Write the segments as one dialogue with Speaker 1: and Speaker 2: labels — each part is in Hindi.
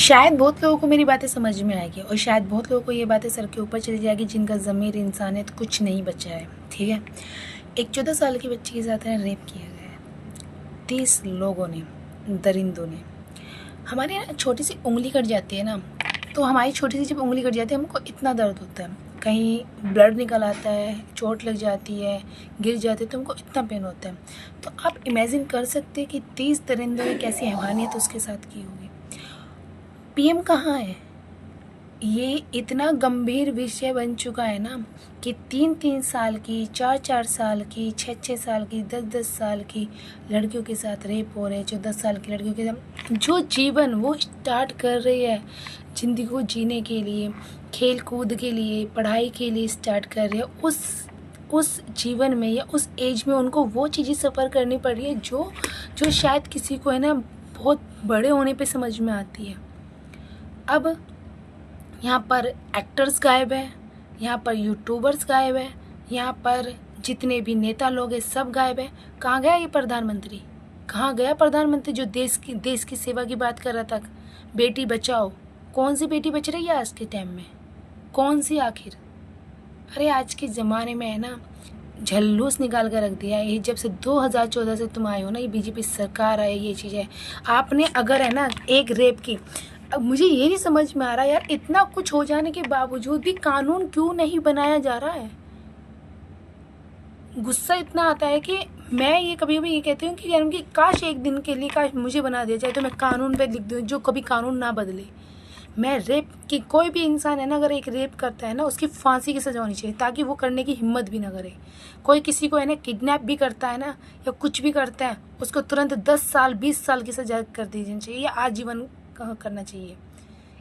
Speaker 1: शायद बहुत लोगों को मेरी बातें समझ में आएगी और शायद बहुत लोगों को ये बातें सर के ऊपर चली जाएगी जिनका ज़मीर इंसानियत कुछ नहीं बचा है। ठीक है, एक 14 साल की बच्ची के साथ है रेप किया गया है 30 लोगों ने, दरिंदों ने। हमारे यहाँ छोटी सी उंगली कट जाती है ना, तो हमारी छोटी सी जब उंगली कट जाती है हमको इतना दर्द होता है, कहीं ब्लड निकल आता है, चोट लग जाती है, गिर जाती है तो हमको इतना पेन होता है। तो आप इमेजिन कर सकते हैं कि 30 दरिंदों ने कैसी हैवानियत उसके साथ की होगी। पीएम कहाँ है? ये इतना गंभीर विषय बन चुका है ना कि 3-3 साल की, 4-4 साल की, 6-6 साल की, 10-10 साल की लड़कियों के साथ रेप हो रहे हैं। 14 साल की लड़कियों के साथ जो जीवन वो स्टार्ट कर रही है ज़िंदगी को जीने के लिए, खेल कूद के लिए, पढ़ाई के लिए स्टार्ट कर रही है, उस जीवन में या उस एज में उनको वो चीज़ें सफ़र करनी पड़ रही है जो शायद किसी को है ना बहुत बड़े होने पे समझ में आती है। अब यहाँ पर एक्टर्स गायब है, यहाँ पर यूट्यूबर्स गायब है, यहाँ पर जितने भी नेता लोग हैं सब गायब है। कहाँ गया ये प्रधानमंत्री? कहाँ गया प्रधानमंत्री जो देश की सेवा की बात कर रहा था? बेटी बचाओ, कौन सी बेटी बच रही है आज के टाइम में? कौन सी आखिर? अरे आज के ज़माने में है ना झल्लूस निकाल कर रख दिया है। ये जब से 2014 से तुम आए हो ना, ये बीजेपी सरकार आई, ये चीज़ है। आपने अगर है ना एक रेप की, अब मुझे ये नहीं समझ में आ रहा यार, इतना कुछ हो जाने के बावजूद भी कानून क्यों नहीं बनाया जा रहा है? गुस्सा इतना आता है कि मैं ये कभी कभी ये कहती हूँ कि यार उनकी काश एक दिन के लिए काश मुझे बना दिया जाए तो मैं कानून पे लिख दूँ जो कभी कानून ना बदले। मैं रेप की, कोई भी इंसान है ना अगर एक रेप करता है ना उसकी फांसी की सजा होनी चाहिए ताकि वो करने की हिम्मत भी ना करे। कोई किसी को है ना किडनैप भी करता है ना या कुछ भी करता है उसको तुरंत 10 साल 20 साल की सजा कर दी जानी चाहिए या आजीवन करना चाहिए।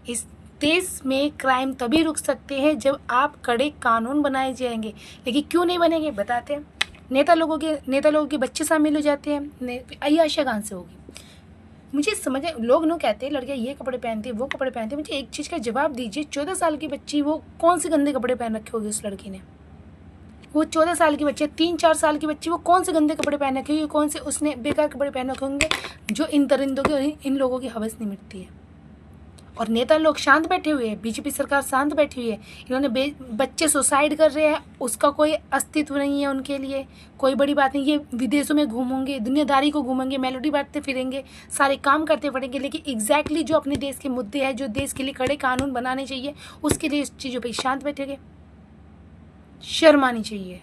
Speaker 1: इस देश में क्राइम तभी रुक सकते हैं जब आप कड़े कानून बनाए जाएंगे, लेकिन क्यों नहीं बनेंगे बताते हैं। नेता लोगों के बच्चे शामिल हो जाते हैं, अय्याशा कहाँ से होगी? मुझे समझ, लोग नो कहते हैं लड़कियाँ ये कपड़े पहनती है वो कपड़े पहनती है, मुझे एक चीज़ का जवाब दीजिए। 14 साल की बच्ची वो कौन से गंदे कपड़े पहन रखे होगी उस लड़की ने? वो 14 साल की बच्ची, 3-4 साल की बच्ची, वो कौन से गंदे कपड़े पहन रखे होंगे? कौन से उसने बेकार कपड़े पहन रखे होंगे जो इन दरिंदों के, इन लोगों की हवस नहीं मिटती है। और नेता लोग शांत बैठे हुए हैं, बीजेपी सरकार शांत बैठी हुई है। इन्होंने बच्चे सुसाइड कर रहे हैं, उसका कोई अस्तित्व नहीं है उनके लिए, कोई बड़ी बात नहीं। ये विदेशों में घूमेंगे, दुनियादारी को घूमेंगे, मेलोडी बांटते फिरेंगे, सारे काम करते पड़ेंगे, लेकिन एग्जैक्टली जो अपने देश के मुद्दे हैं, जो देश के लिए कड़े कानून बनाने चाहिए, उसके लिए इस चीज़ों पर शांत बैठेंगे। शर्म आनी चाहिए।